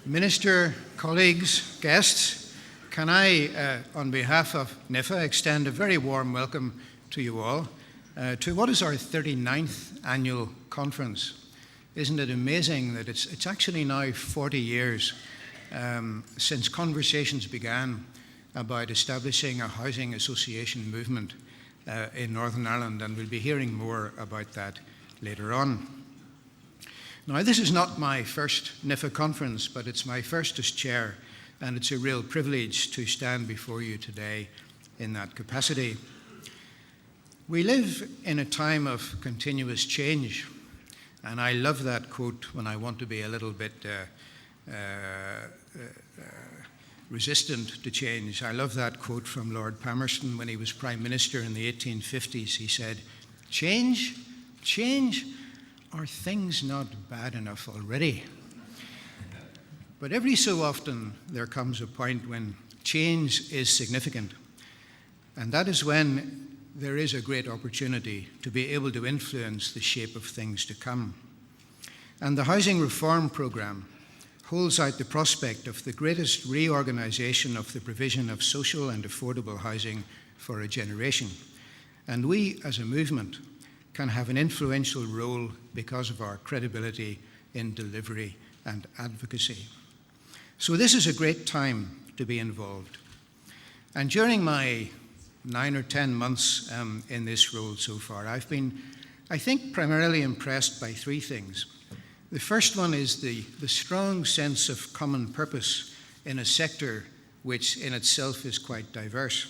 Minister, colleagues, guests, can I, on behalf of NIFA, extend a very warm welcome to you all to what is our 39th annual conference. Isn't it amazing that it's actually now 40 years since conversations began about establishing a housing association movement in Northern Ireland, and we'll be hearing more about that later on. Now, this is not my first NIFA conference, but it's my first as chair, and it's a real privilege to stand before you today in that capacity. We live in a time of continuous change, and I love that quote when I want to be a little bit resistant to change. I love that quote from Lord Palmerston when he was Prime Minister in the 1850s. He said, "Change, change, are things not bad enough already?" But every so often there comes a point when change is significant, and that is when there is a great opportunity to be able to influence the shape of things to come. And the Housing Reform Programme holds out the prospect of the greatest reorganisation of the provision of social and affordable housing for a generation. And we, as a movement, can have an influential role because of our credibility in delivery and advocacy. So this is a great time to be involved. And during my 9 or 10 months in this role so far, I've been, I think, primarily impressed by three things. The first one is the strong sense of common purpose in a sector which in itself is quite diverse.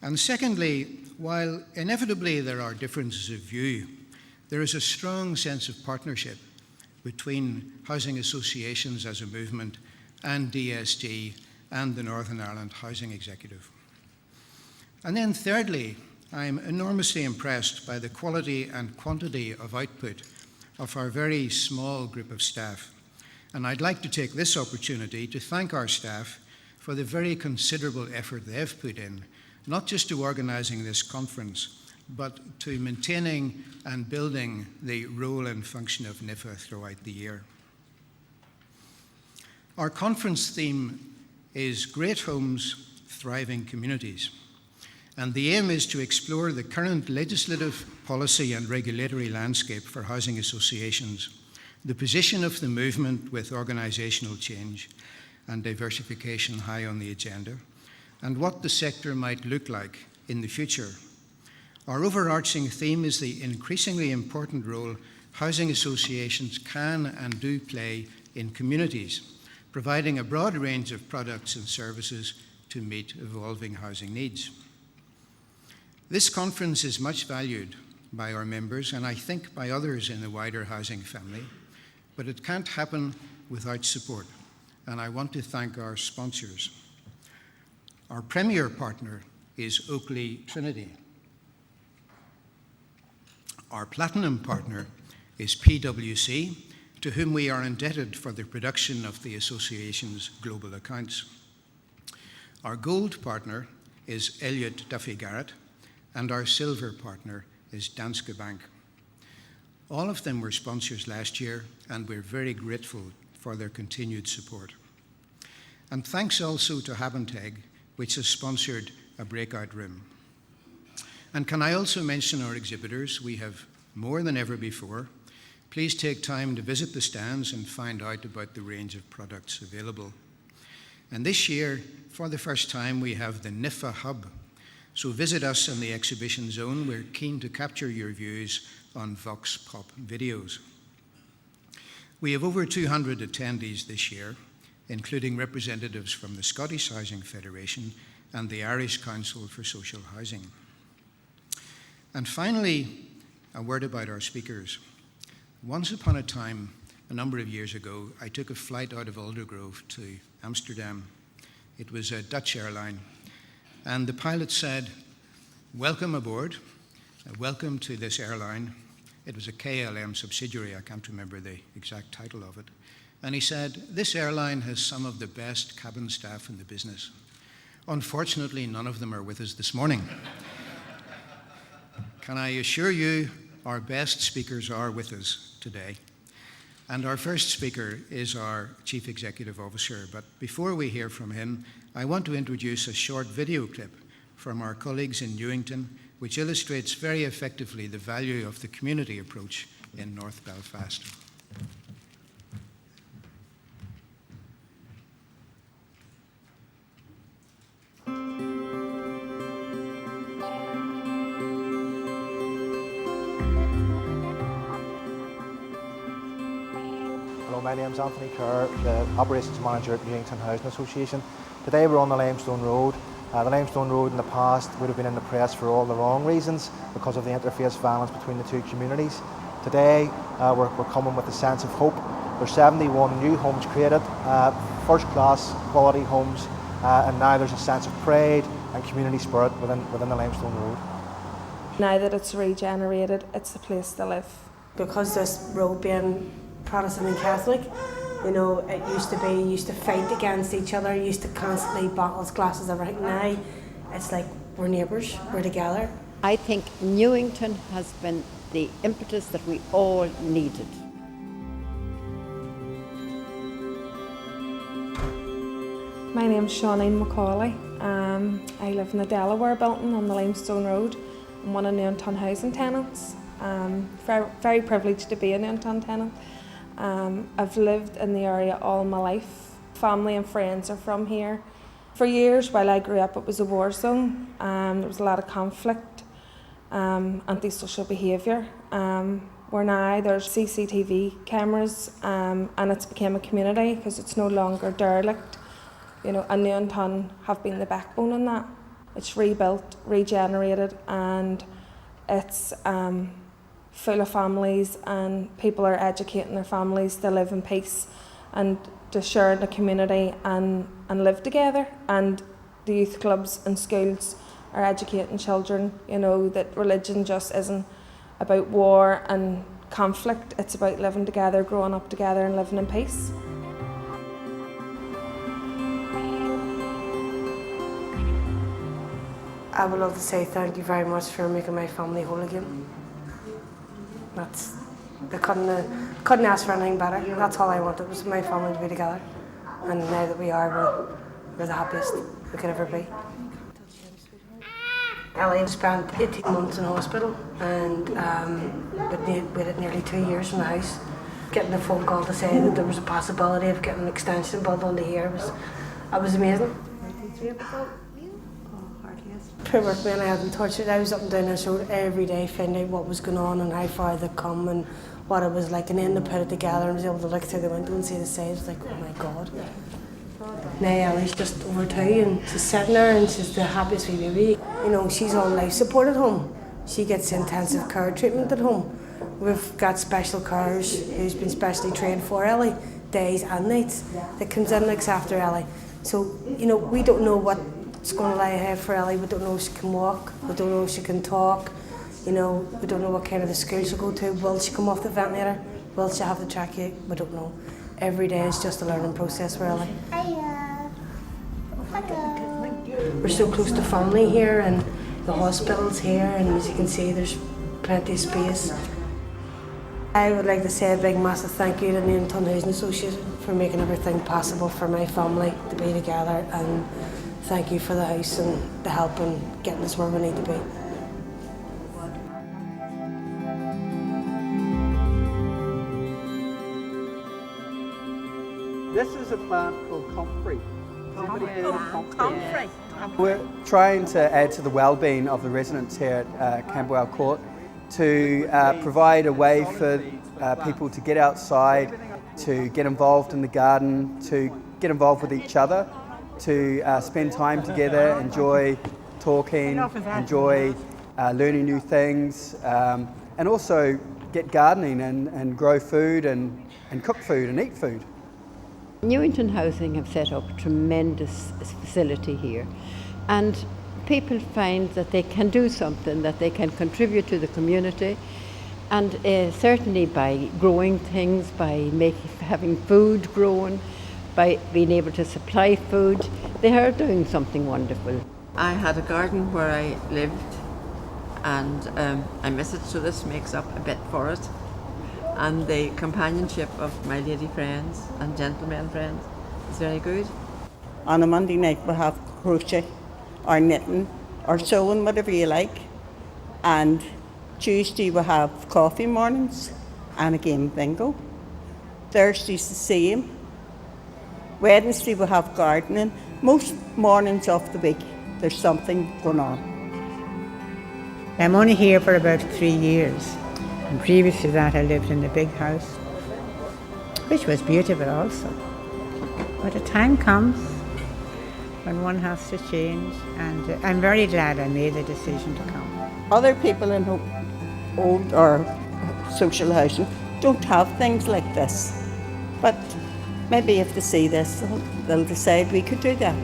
And secondly, while inevitably there are differences of view, there is a strong sense of partnership between housing associations as a movement and DSD and the Northern Ireland Housing Executive. And then thirdly, I'm enormously impressed by the quality and quantity of output of our very small group of staff. And I'd like to take this opportunity to thank our staff for the very considerable effort they've put in, not just to organising this conference, but to maintaining and building the role and function of NIFA throughout the year. Our conference theme is Great Homes, Thriving Communities. And the aim is to explore the current legislative, policy and regulatory landscape for housing associations, the position of the movement with organisational change and diversification high on the agenda, and what the sector might look like in the future. Our overarching theme is the increasingly important role housing associations can and do play in communities, providing a broad range of products and services to meet evolving housing needs. This conference is much valued by our members and I think by others in the wider housing family, but it can't happen without support, and I want to thank our sponsors. Our premier partner is Oakley Trinity. Our platinum partner is PwC, to whom we are indebted for the production of the association's global accounts. Our gold partner is Elliott Duffy Garrett, and our silver partner is Danske Bank. All of them were sponsors last year, and we're very grateful for their continued support. And thanks also to Habenteg, which has sponsored a breakout room. And can I also mention our exhibitors? We have more than ever before. Please take time to visit the stands and find out about the range of products available. And this year, for the first time, we have the NIFA Hub. So visit us in the exhibition zone. We're keen to capture your views on Vox Pop videos. We have over 200 attendees this year, including representatives from the Scottish Housing Federation and the Irish Council for Social Housing. And finally, a word about our speakers. Once upon a time, a number of years ago, I took a flight out of Aldergrove to Amsterdam. It was a Dutch airline. And the pilot said, "Welcome aboard, welcome to this airline." It was a KLM subsidiary, I can't remember the exact title of it. And he said, "This airline has some of the best cabin staff in the business. Unfortunately, none of them are with us this morning." Can I assure you, our best speakers are with us today. And our first speaker is our Chief Executive Officer. But before we hear from him, I want to introduce a short video clip from our colleagues in Newington, which illustrates very effectively the value of the community approach in North Belfast. Hello, my name's Anthony Kerr, the Operations Manager at Newington Housing Association. Today we're on the Limestone Road. The Limestone Road in the past would have been in the press for all the wrong reasons because of the interface violence between the two communities. Today we're coming with a sense of hope. There's 71 new homes created, first-class quality homes, and now there's a sense of pride and community spirit within the Limestone Road. Now that it's regenerated, it's the place to live. Because this road being Protestant and Catholic, you know, it used to fight against each other, used to constantly bottles, glasses, everything. Now it's like we're neighbours, we're together. I think Newington has been the impetus that we all needed. My name's Shauneen Macaulay. I live in the Delaware building on the Limestone Road. I'm one of Newington housing tenants. Very privileged to be a Newington tenant. I've lived in the area all my life. Family and friends are from here. For years, while I grew up, it was a war zone. There was a lot of conflict, antisocial behaviour. Where now there's CCTV cameras, and it's become a community because it's no longer derelict. You know, and Newington have been the backbone in that. It's rebuilt, regenerated, and it's full of families, and people are educating their families to live in peace and to share in the community and live together. And the youth clubs and schools are educating children, you know, that religion just isn't about war and conflict. It's about living together, growing up together and living in peace. I would love to say thank you very much for making my family whole again. I couldn't ask for anything better. That's all I wanted, was my family to be together. And now that we are, we're the happiest we could ever be. Ellie spent 18 months in hospital, and we had nearly 2 years in the house. Getting a phone call to say that there was a possibility of getting an extension built onto here was amazing. Poor workmen I hadn't touched it. I was up and down this road every day finding out what was going on and how far they'd come and what it was like, and then to put it together and was able to look through the window and see the sides. Like, oh my God. Now Ellie's just over 2 and she's sitting there and she's the happiest wee baby. You know, she's on life support at home. She gets intensive care treatment at home. We've got special carers who's been specially trained for Ellie, days and nights, that comes in and looks after Ellie. So, you know, we don't know what's going to lie ahead for Ellie. We don't know if she can walk, we don't know if she can talk, you know, we don't know what kind of the school she'll go to. Will she come off the ventilator? Will she have the trachea? We don't know. Every day is just a learning process for Ellie. We're so close to family here, and the hospital's here, and as you can see there's plenty of space. I would like to say a big massive thank you to the Newington Housing Association for making everything possible for my family to be together, and thank you for the house and the help in getting us where we need to be. This is a plant called comfrey. Comfrey. We're trying to add to the well-being of the residents here at Camberwell Court to provide a way for people to get outside, to get involved in the garden, to get involved with each other, to spend time together, enjoy talking, enjoy learning new things, and also get gardening and grow food and cook food and eat food. Newington Housing have set up a tremendous facility here, and people find that they can do something, that they can contribute to the community, and certainly by growing things, by having food grown, by being able to supply food, they are doing something wonderful. I had a garden where I lived, and I miss it, so this makes up a bit for it. and the companionship of my lady friends and gentlemen friends is very good. On a Monday night we'll have crochet or knitting or sewing, whatever you like. And Tuesday we'll have coffee mornings and a game bingo. Thursday's the same. Wednesday we'll have gardening. Most mornings of the week there's something going on. I'm only here for about 3 years, and previous to that I lived in a big house, which was beautiful also. But a time comes when one has to change, and I'm very glad I made the decision to come. Other people in old or social housing don't have things like this, but maybe if they see this they'll decide we could do that.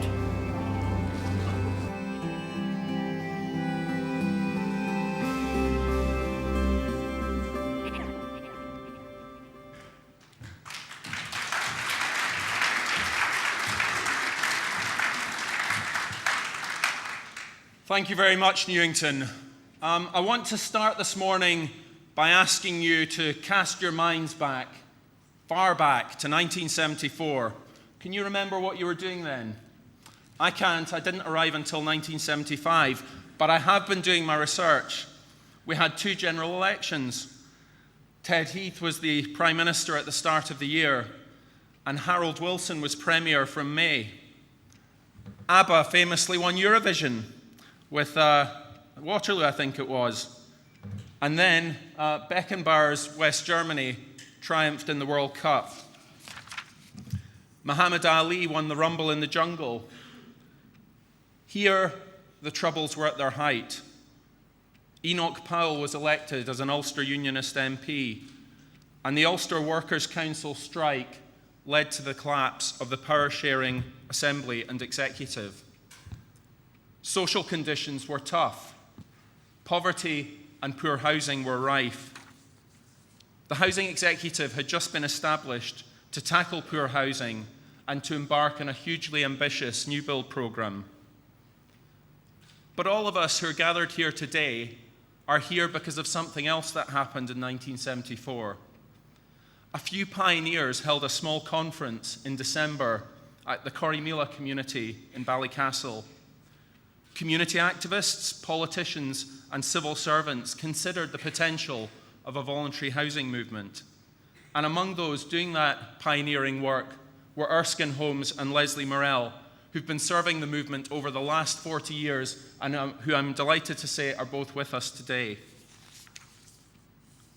Thank you very much, Newington. I want to start this morning by asking you to cast your minds back, far back to 1974. Can you remember what you were doing then? I can't. I didn't arrive until 1975, but I have been doing my research. We had 2 general elections. Ted Heath was the Prime Minister at the start of the year, and Harold Wilson was Premier from May. ABBA famously won Eurovision with Waterloo, I think it was. And then Beckenbauer's West Germany triumphed in the World Cup. Muhammad Ali won the Rumble in the Jungle. Here, the Troubles were at their height. Enoch Powell was elected as an Ulster Unionist MP, and the Ulster Workers' Council strike led to the collapse of the power-sharing Assembly and Executive. Social conditions were tough. Poverty and poor housing were rife. The Housing Executive had just been established to tackle poor housing and to embark on a hugely ambitious new build programme. But all of us who are gathered here today are here because of something else that happened in 1974. A few pioneers held a small conference in December at the Corrymeela community in Ballycastle. Community activists, politicians, and civil servants considered the potential of a voluntary housing movement. And among those doing that pioneering work were Erskine Holmes and Leslie Morell, who've been serving the movement over the last 40 years and who I'm delighted to say are both with us today.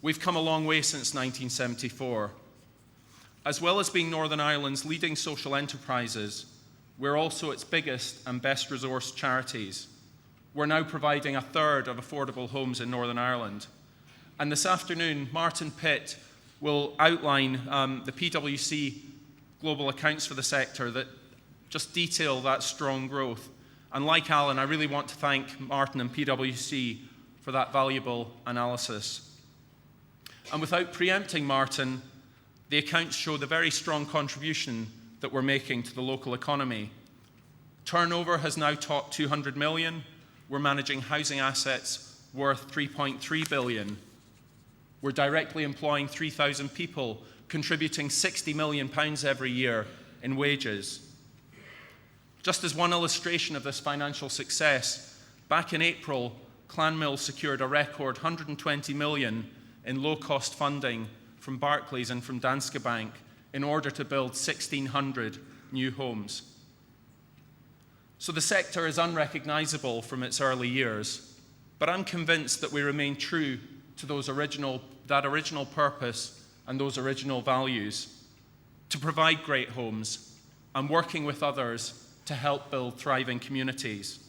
We've come a long way since 1974. As well as being Northern Ireland's leading social enterprises, we're also its biggest and best resourced charities. We're now providing 1/3 of affordable homes in Northern Ireland. And this afternoon, Martin Pitt will outline the PwC global accounts for the sector that just detail that strong growth. And like Alan, I really want to thank Martin and PwC for that valuable analysis. And without preempting Martin, the accounts show the very strong contribution that we're making to the local economy. Turnover has now topped 200 million. We're managing housing assets worth 3.3 billion. We're directly employing 3,000 people, contributing £60 million every year in wages. Just as one illustration of this financial success, back in April, Clanmill secured a record 120 million in low-cost funding from Barclays and from Danske Bank in order to build 1,600 new homes. So the sector is unrecognisable from its early years, but I'm convinced that we remain true to that original purpose and those original values, to provide great homes and working with others to help build thriving communities.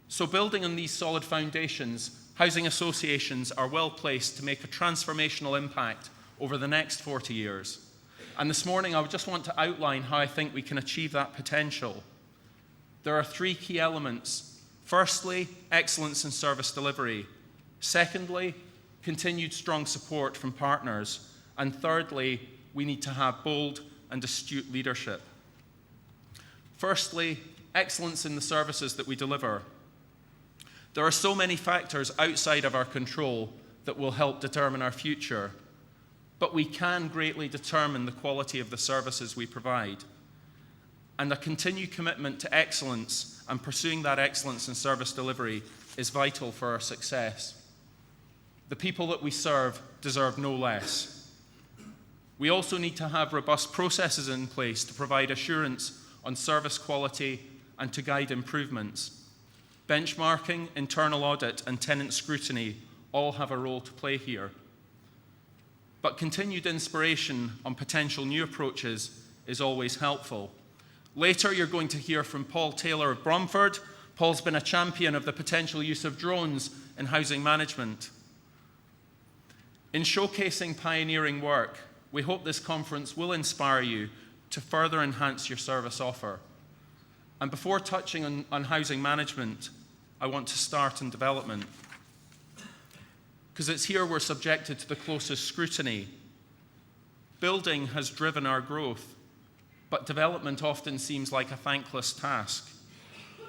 So building on these solid foundations, housing associations are well placed to make a transformational impact over the next 40 years. And this morning I just want to outline how I think we can achieve that potential. There are 3 key elements. Firstly, excellence in service delivery. Secondly, continued strong support from partners. And thirdly, we need to have bold and astute leadership. Firstly, excellence in the services that we deliver. There are so many factors outside of our control that will help determine our future. but we can greatly determine the quality of the services we provide. And a continued commitment to excellence and pursuing that excellence in service delivery is vital for our success. The people that we serve deserve no less. We also need to have robust processes in place to provide assurance on service quality and to guide improvements. Benchmarking, internal audit, and tenant scrutiny all have a role to play here. But continued inspiration on potential new approaches is always helpful. Later, you're going to hear from Paul Taylor of Bromford. Paul's been a champion of the potential use of drones in housing management. In showcasing pioneering work, we hope this conference will inspire you to further enhance your service offer. And before touching on housing management, I want to start in development, because it's here we're subjected to the closest scrutiny. Building has driven our growth, but development often seems like a thankless task.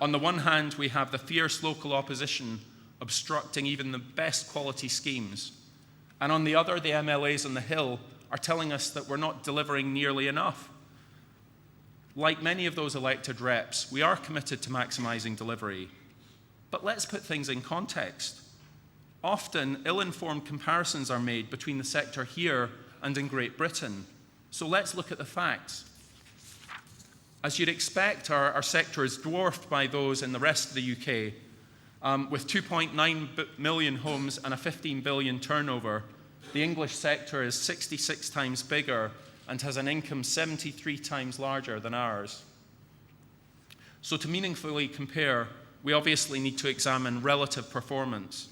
On the one hand, we have the fierce local opposition obstructing even the best quality schemes. And on the other, the MLAs on the Hill are telling us that we're not delivering nearly enough. Like many of those elected reps, we are committed to maximising delivery. But let's put things in context. Often, ill-informed comparisons are made between the sector here and in Great Britain. So let's look at the facts. As you'd expect, our sector is dwarfed by those in the rest of the UK. With 2.9 million homes and a 15 billion turnover, the English sector is 66 times bigger and has an income 73 times larger than ours. So to meaningfully compare, we obviously need to examine relative performance.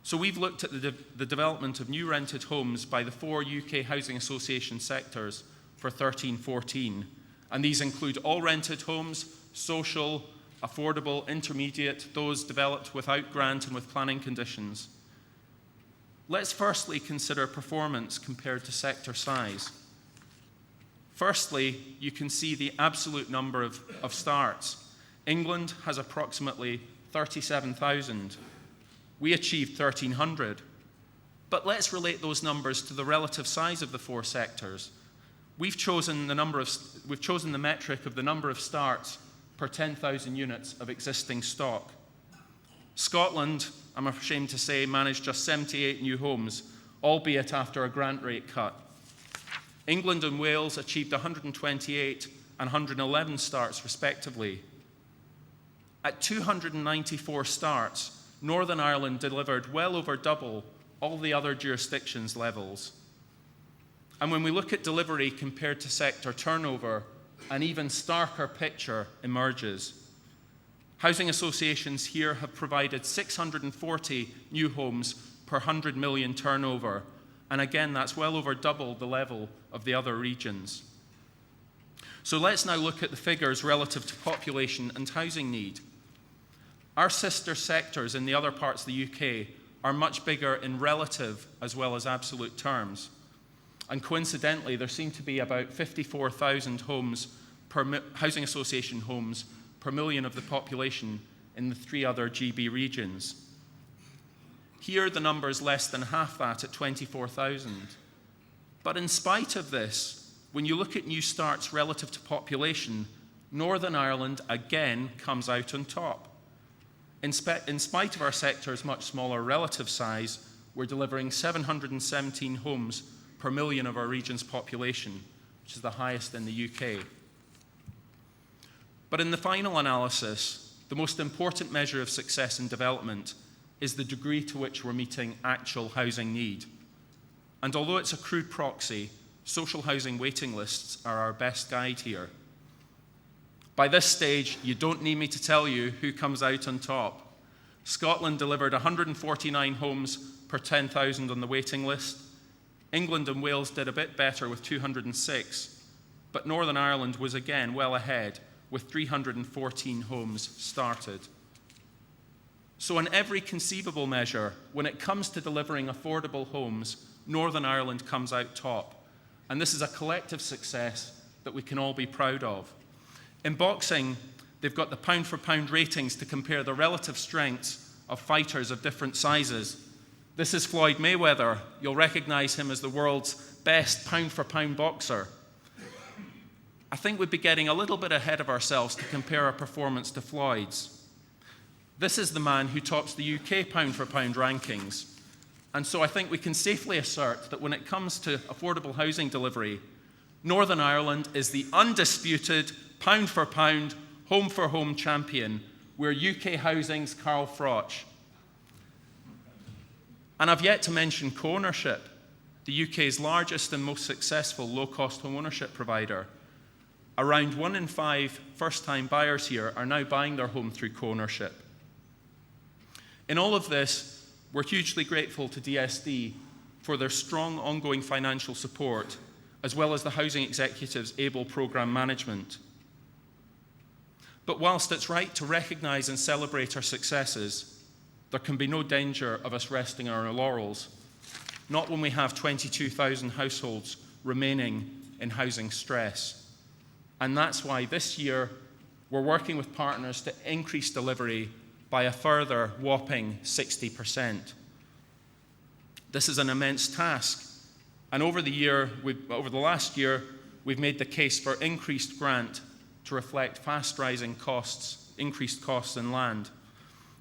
So we've looked at the development of new rented homes by the 4 UK housing association sectors for 13-14. And these include all rented homes, social, affordable, intermediate, those developed without grant and with planning conditions. Let's firstly consider performance compared to sector size. Firstly, you can see the absolute number of starts. England has approximately 37,000. We achieved 1,300. But let's relate those numbers to the relative size of the 4 sectors. We've chosen the metric of the number of starts per 10,000 units of existing stock. Scotland, I'm ashamed to say, managed just 78 new homes, albeit after a grant rate cut. England and Wales achieved 128 and 111 starts respectively. At 294 starts, Northern Ireland delivered well over double all the other jurisdictions' levels. And when we look at delivery compared to sector turnover, an even starker picture emerges. Housing associations here have provided 640 new homes per 100 million turnover, and again, that's well over double the level of the other regions. So let's now look at the figures relative to population and housing need. Our sister sectors in the other parts of the UK are much bigger in relative as well as absolute terms. And coincidentally, there seem to be about 54,000 housing association homes per million of the population in the 3 other GB regions. Here, the number is less than half that at 24,000. But in spite of this, when you look at new starts relative to population, Northern Ireland again comes out on top. In spite of our sector's much smaller relative size, we're delivering 717 homes per million of our region's population, which is the highest in the UK. But in the final analysis, the most important measure of success in development is the degree to which we're meeting actual housing need. And although it's a crude proxy, social housing waiting lists are our best guide here. By this stage, you don't need me to tell you who comes out on top. Scotland delivered 149 homes per 10,000 on the waiting list. England and Wales did a bit better with 206, but Northern Ireland was again well ahead with 314 homes started. So in every conceivable measure, when it comes to delivering affordable homes, Northern Ireland comes out top. And this is a collective success that we can all be proud of. In boxing, they've got the pound-for-pound ratings to compare the relative strengths of fighters of different sizes. This is Floyd Mayweather. You'll recognize him as the world's best pound-for-pound boxer. I think we'd be getting a little bit ahead of ourselves to compare our performance to Floyd's. This is the man who tops the UK pound-for-pound rankings. And so I think we can safely assert that when it comes to affordable housing delivery, Northern Ireland is the undisputed pound-for-pound, home-for-home champion. We're UK Housing's Carl Froch. And I've yet to mention co-ownership, the UK's largest and most successful low-cost home ownership provider. Around 1 in 5 first-time buyers here are now buying their home through co-ownership. In all of this, we're hugely grateful to DSD for their strong ongoing financial support, as well as the Housing Executive's able programme management. But whilst it's right to recognise and celebrate our successes, there can be no danger of us resting on our laurels, not when we have 22,000 households remaining in housing stress. And that's why this year we're working with partners to increase delivery by a further whopping 60%. This is an immense task, and over the last year, we've made the case for increased grant to reflect fast-rising costs, increased costs in land.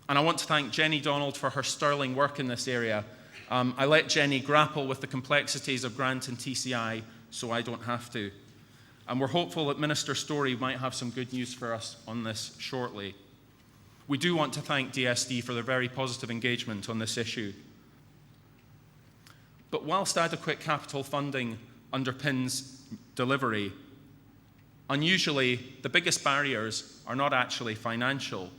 And I want to thank Jenny Donald for her sterling work in this area. I let Jenny grapple with the complexities of grant and TCI, so I don't have to. And we're hopeful that Minister Storey might have some good news for us on this shortly. We do want to thank DSD for their very positive engagement on this issue. But whilst adequate capital funding underpins delivery, unusually, the biggest barriers are not actually financial.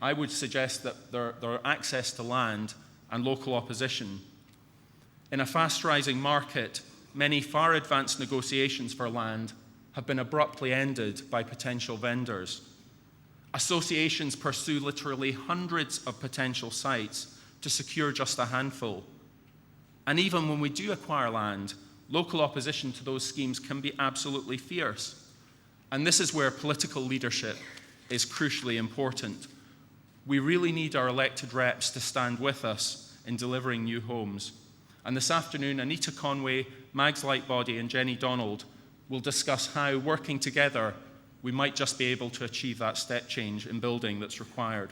I would suggest that they're access to land and local opposition. In a fast-rising market, many far advanced negotiations for land have been abruptly ended by potential vendors. Associations pursue literally hundreds of potential sites to secure just a handful. And even when we do acquire land, local opposition to those schemes can be absolutely fierce. And this is where political leadership is crucially important. We really need our elected reps to stand with us in delivering new homes. And this afternoon, Anita Conway, Mags Lightbody, and Jenny Donald will discuss how, working together, we might just be able to achieve that step change in building that's required.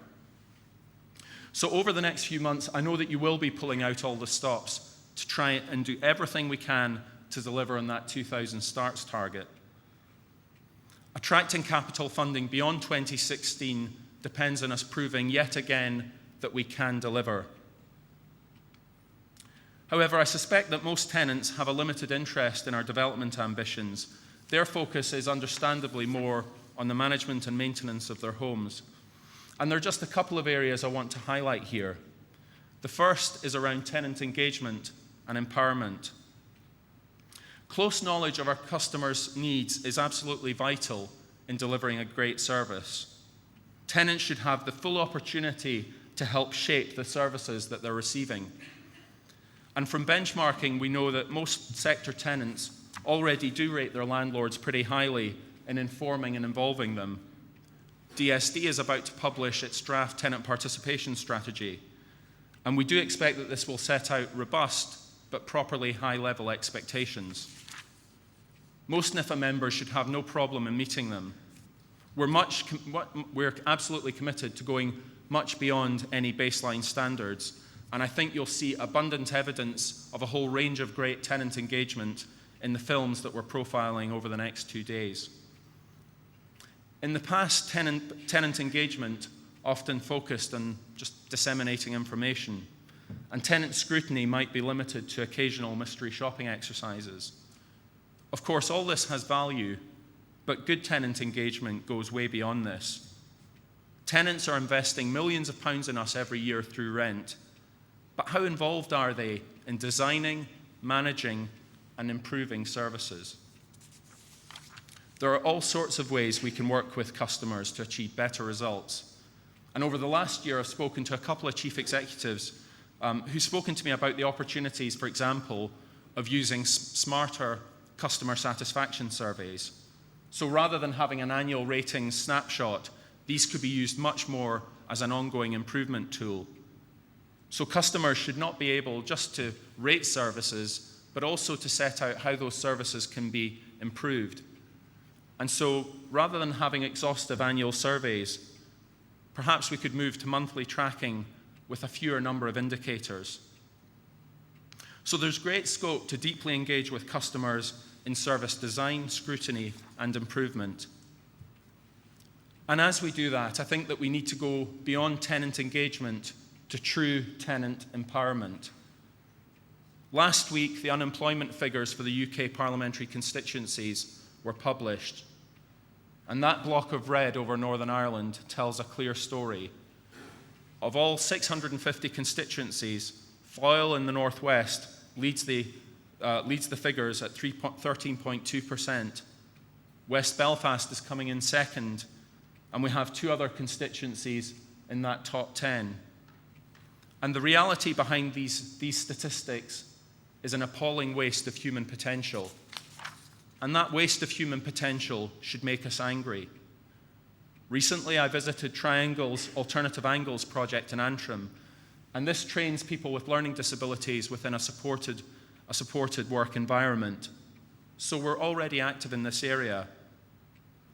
So over the next few months, I know that you will be pulling out all the stops to try and do everything we can to deliver on that 2,000 starts target. Attracting capital funding beyond 2016 depends on us proving yet again that we can deliver. However, I suspect that most tenants have a limited interest in our development ambitions. Their focus is understandably more on the management and maintenance of their homes. And there are just a couple of areas I want to highlight here. The first is around tenant engagement and empowerment. Close knowledge of our customers' needs is absolutely vital in delivering a great service. Tenants should have the full opportunity to help shape the services that they're receiving. And from benchmarking, we know that most sector tenants already do rate their landlords pretty highly in informing and involving them. DSD is about to publish its draft tenant participation strategy, and we do expect that this will set out robust but properly high-level expectations. Most NIFA members should have no problem in meeting them. We're absolutely committed to going much beyond any baseline standards, and I think you'll see abundant evidence of a whole range of great tenant engagement in the films that we're profiling over the next 2 days. In the past, tenant engagement often focused on just disseminating information, and tenant scrutiny might be limited to occasional mystery shopping exercises. Of course, all this has value, but good tenant engagement goes way beyond this. Tenants are investing millions of pounds in us every year through rent, but how involved are they in designing, managing, and improving services? There are all sorts of ways we can work with customers to achieve better results. And over the last year, I've spoken to a couple of chief executives who've spoken to me about the opportunities, for example, of using smarter customer satisfaction surveys. So rather than having an annual ratings snapshot, these could be used much more as an ongoing improvement tool. So customers should not be able just to rate services, but also to set out how those services can be improved. And so rather than having exhaustive annual surveys, perhaps we could move to monthly tracking with a fewer number of indicators. So there's great scope to deeply engage with customers in service design, scrutiny, and improvement. And as we do that, I think that we need to go beyond tenant engagement to true tenant empowerment. Last week, the unemployment figures for the UK parliamentary constituencies were published. And that block of red over Northern Ireland tells a clear story. Of all 650 constituencies, Foyle in the northwest leads the figures at 13.2%. West Belfast is coming in second, and we have 2 other constituencies in that top 10. And the reality behind these statistics is an appalling waste of human potential. And that waste of human potential should make us angry. Recently, I visited Triangle's Alternative Angles project in Antrim, and this trains people with learning disabilities within a supported work environment. So we're already active in this area.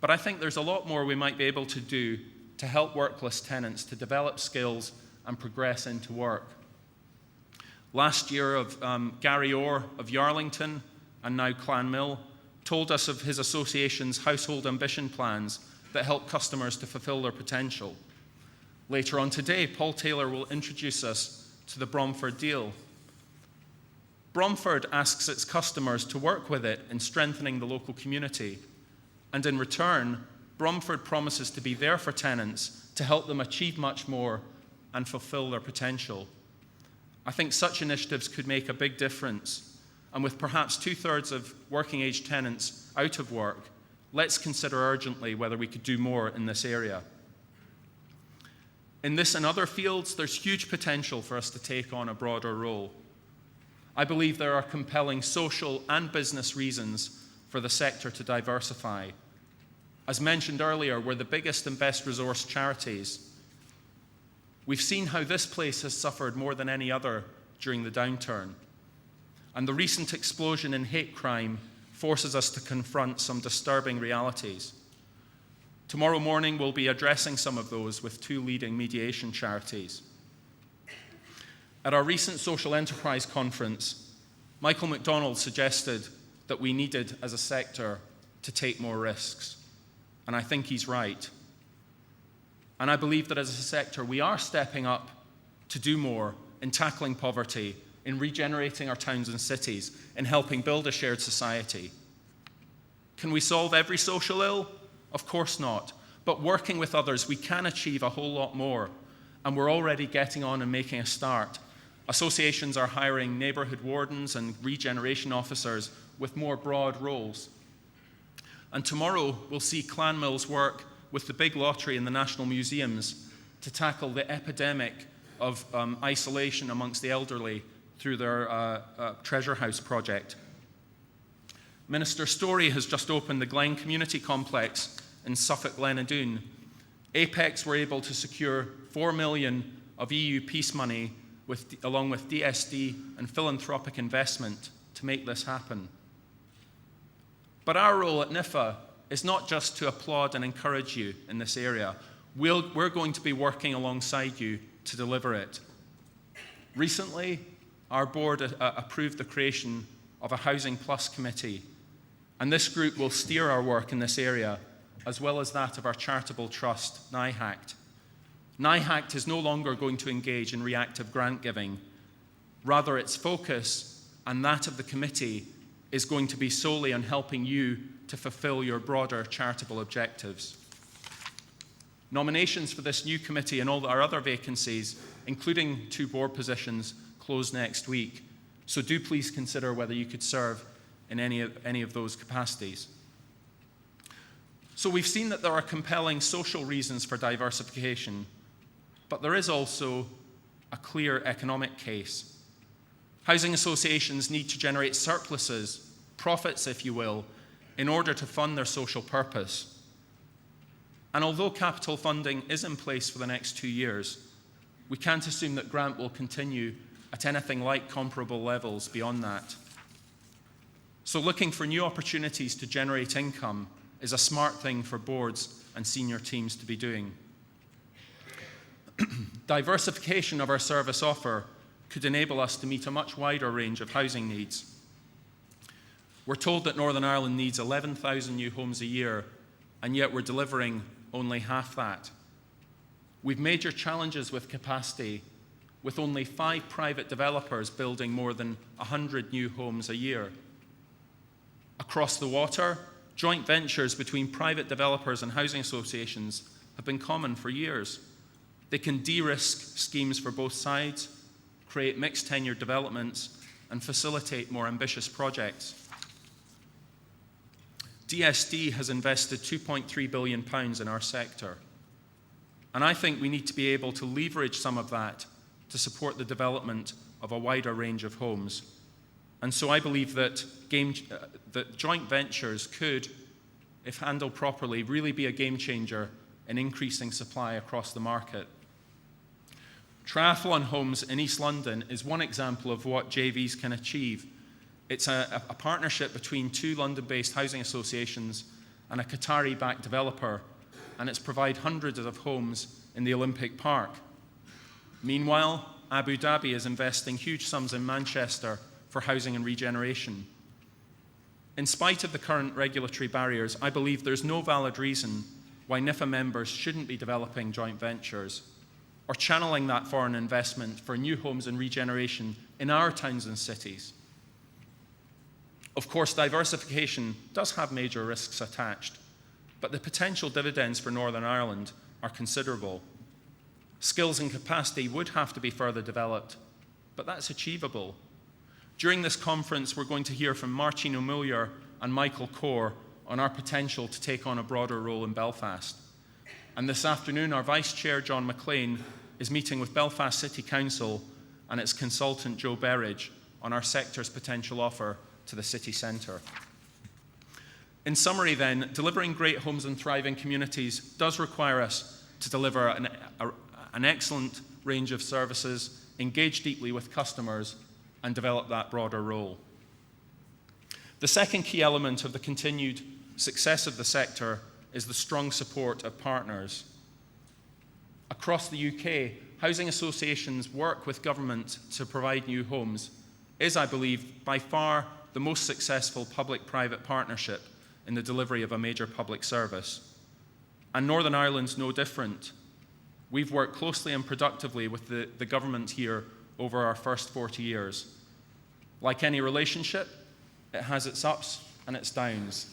But I think there's a lot more we might be able to do to help workless tenants to develop skills and progress into work. Last year, Gary Orr of Yarlington, and now Clanmill, told us of his association's household ambition plans that help customers to fulfill their potential. Later on today, Paul Taylor will introduce us to the Bromford deal. Bromford asks its customers to work with it in strengthening the local community, and in return, Bromford promises to be there for tenants to help them achieve much more and fulfill their potential. I think such initiatives could make a big difference. And with perhaps 2/3 of working-age tenants out of work, let's consider urgently whether we could do more in this area. In this and other fields, there's huge potential for us to take on a broader role. I believe there are compelling social and business reasons for the sector to diversify. As mentioned earlier, we're the biggest and best resourced charities. We've seen how this place has suffered more than any other during the downturn. And the recent explosion in hate crime forces us to confront some disturbing realities. Tomorrow morning, we'll be addressing some of those with 2 leading mediation charities. At our recent social enterprise conference, Michael McDonald suggested that we needed, as a sector, to take more risks. And I think he's right. And I believe that as a sector, we are stepping up to do more in tackling poverty, in regenerating our towns and cities, in helping build a shared society. Can we solve every social ill? Of course not. But working with others, we can achieve a whole lot more. And we're already getting on and making a start. Associations are hiring neighbourhood wardens and regeneration officers with more broad roles. And tomorrow, we'll see Clanmill's work with the big lottery in the National Museums to tackle the epidemic of isolation amongst the elderly through their Treasure House project. Minister Storey has just opened the Glen Community Complex in Suffolk Glenadoon. Apex were able to secure 4 million of EU peace money along with DSD and philanthropic investment to make this happen. But our role at NIFA is not just to applaud and encourage you in this area. We're going to be working alongside you to deliver it. Recently, our board approved the creation of a Housing Plus committee, and this group will steer our work in this area, as well as that of our charitable trust, NIHACT. NIHACT is no longer going to engage in reactive grant giving. Rather, its focus, and that of the committee, is going to be solely on helping you to fulfill your broader charitable objectives. Nominations for this new committee and all our other vacancies, including 2 board positions, close next week. So do please consider whether you could serve in any of those capacities. So we've seen that there are compelling social reasons for diversification, but there is also a clear economic case. Housing associations need to generate surpluses, profits if you will, in order to fund their social purpose. And although capital funding is in place for the next 2 years, we can't assume that grant will continue at anything like comparable levels beyond that. So looking for new opportunities to generate income is a smart thing for boards and senior teams to be doing. Diversification of our service offer could enable us to meet a much wider range of housing needs. We're told that Northern Ireland needs 11,000 new homes a year, and yet we're delivering only half that. We've major challenges with capacity, with only 5 private developers building more than 100 new homes a year. Across the water, joint ventures between private developers and housing associations have been common for years. They can de-risk schemes for both sides, create mixed tenure developments, and facilitate more ambitious projects. DSD has invested £2.3 billion in our sector, and I think we need to be able to leverage some of that to support the development of a wider range of homes. And so I believe that joint ventures could, if handled properly, really be a game changer in increasing supply across the market. Triathlon Homes in East London is one example of what JVs can achieve. It's a partnership between 2 London-based housing associations and a Qatari-backed developer, and it's provide hundreds of homes in the Olympic Park. Meanwhile, Abu Dhabi is investing huge sums in Manchester for housing and regeneration. In spite of the current regulatory barriers, I believe there's no valid reason why NIFA members shouldn't be developing joint ventures or channeling that foreign investment for new homes and regeneration in our towns and cities. Of course, diversification does have major risks attached, but the potential dividends for Northern Ireland are considerable. Skills and capacity would have to be further developed, but that's achievable. During this conference, we're going to hear from Marcin O'Muller and Michael Core on our potential to take on a broader role in Belfast. And this afternoon, our Vice Chair, John McLean, is meeting with Belfast City Council and its consultant, Joe Berridge, on our sector's potential offer to the city centre. In summary then, delivering great homes and thriving communities does require us to deliver an excellent range of services, engage deeply with customers, and develop that broader role. The second key element of the continued success of the sector is the strong support of partners. Across the UK, housing associations work with government to provide new homes is, I believe, by far the most successful public-private partnership in the delivery of a major public service. And Northern Ireland's no different. We've worked closely and productively with the government here over our first 40 years. Like any relationship, it has its ups and its downs.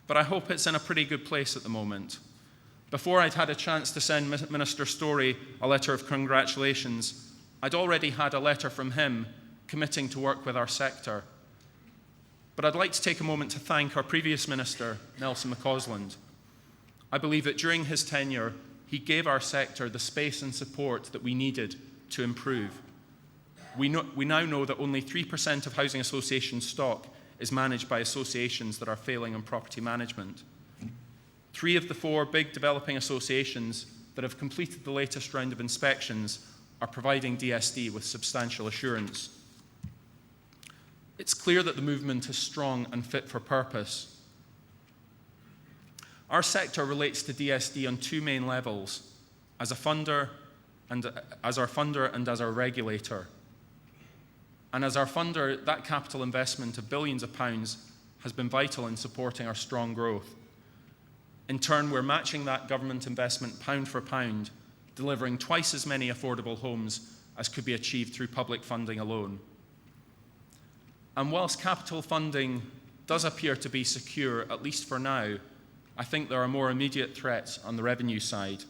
But I hope it's in a pretty good place at the moment. Before I'd had a chance to send Minister Storey a letter of congratulations, I'd already had a letter from him committing to work with our sector. But I'd like to take a moment to thank our previous minister, Nelson McCausland. I believe that during his tenure, he gave our sector the space and support that we needed to improve. We now know that only 3% of housing association stock is managed by associations that are failing in property management. 3 of the 4 big developing associations that have completed the latest round of inspections are providing DSD with substantial assurance. It's clear that the movement is strong and fit for purpose. Our sector relates to DSD on 2 main levels, as our funder and as our regulator. And as our funder, that capital investment of billions of pounds has been vital in supporting our strong growth. In turn, we're matching that government investment pound for pound, delivering twice as many affordable homes as could be achieved through public funding alone. And whilst capital funding does appear to be secure, at least for now, I think there are more immediate threats on the revenue side.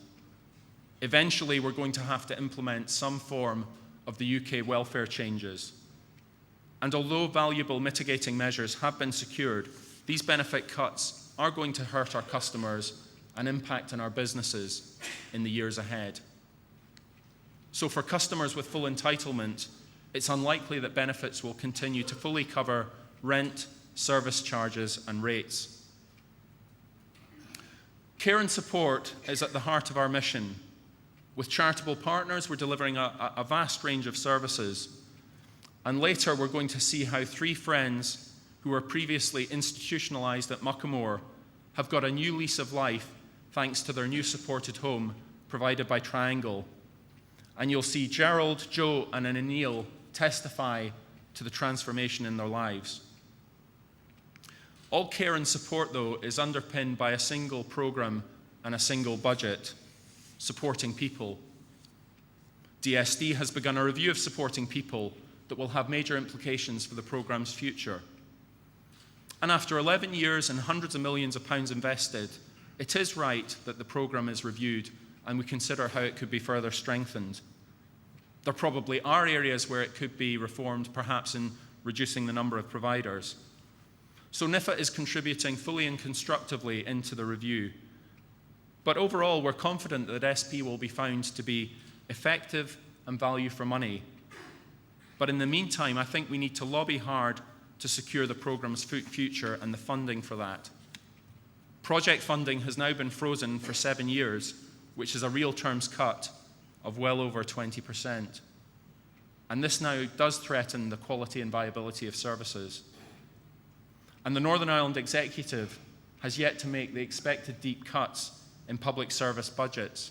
Eventually, we're going to have to implement some form of the UK welfare changes. And although valuable mitigating measures have been secured, these benefit cuts are going to hurt our customers and impact on our businesses in the years ahead. So for customers with full entitlement, it's unlikely that benefits will continue to fully cover rent, service charges, and rates. Care and support is at the heart of our mission. With charitable partners, we're delivering a vast range of services. And later, we're going to see how 3 friends who were previously institutionalised at Muckamore have got a new lease of life thanks to their new supported home provided by Triangle. And you'll see Gerald, Joe, and Anil testify to the transformation in their lives. All care and support, though, is underpinned by a single programme and a single budget, supporting people. DSD has begun a review of supporting people that will have major implications for the programme's future. And after 11 years and hundreds of millions of pounds invested, it is right that the programme is reviewed and we consider how it could be further strengthened. There probably are areas where it could be reformed, perhaps in reducing the number of providers. So NIFA is contributing fully and constructively into the review. But overall, we're confident that SP will be found to be effective and value for money. But in the meantime, I think we need to lobby hard to secure the programme's future and the funding for that. Project funding has now been frozen for 7 years, which is a real terms cut of well over 20%. And this now does threaten the quality and viability of services. And the Northern Ireland Executive has yet to make the expected deep cuts in public service budgets.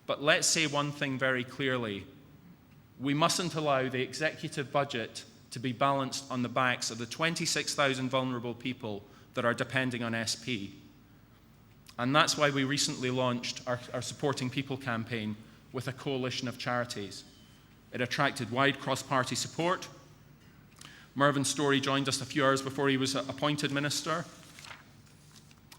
But let's say one thing very clearly. We mustn't allow the executive budget to be balanced on the backs of the 26,000 vulnerable people that are depending on SP. And that's why we recently launched our Supporting People campaign with a coalition of charities. It attracted wide cross-party support. Mervyn Storey joined us a few hours before he was appointed minister.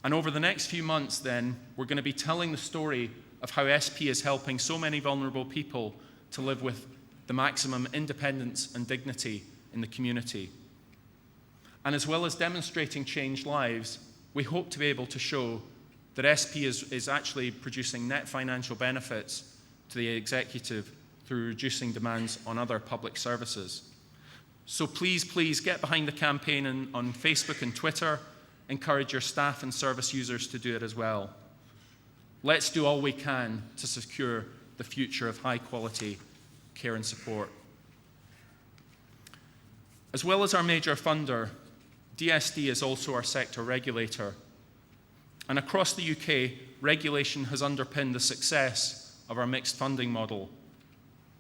And over the next few months then, we're going to be telling the story of how SP is helping so many vulnerable people to live with the maximum independence and dignity in the community. And as well as demonstrating changed lives, we hope to be able to show that SP is actually producing net financial benefits to the executive through reducing demands on other public services. So please get behind the campaign on Facebook and Twitter. Encourage your staff and service users to do it as well. Let's do all we can to secure the future of high quality care and support. As well as our major funder, DSD is also our sector regulator. And across the UK, regulation has underpinned the success of our mixed funding model.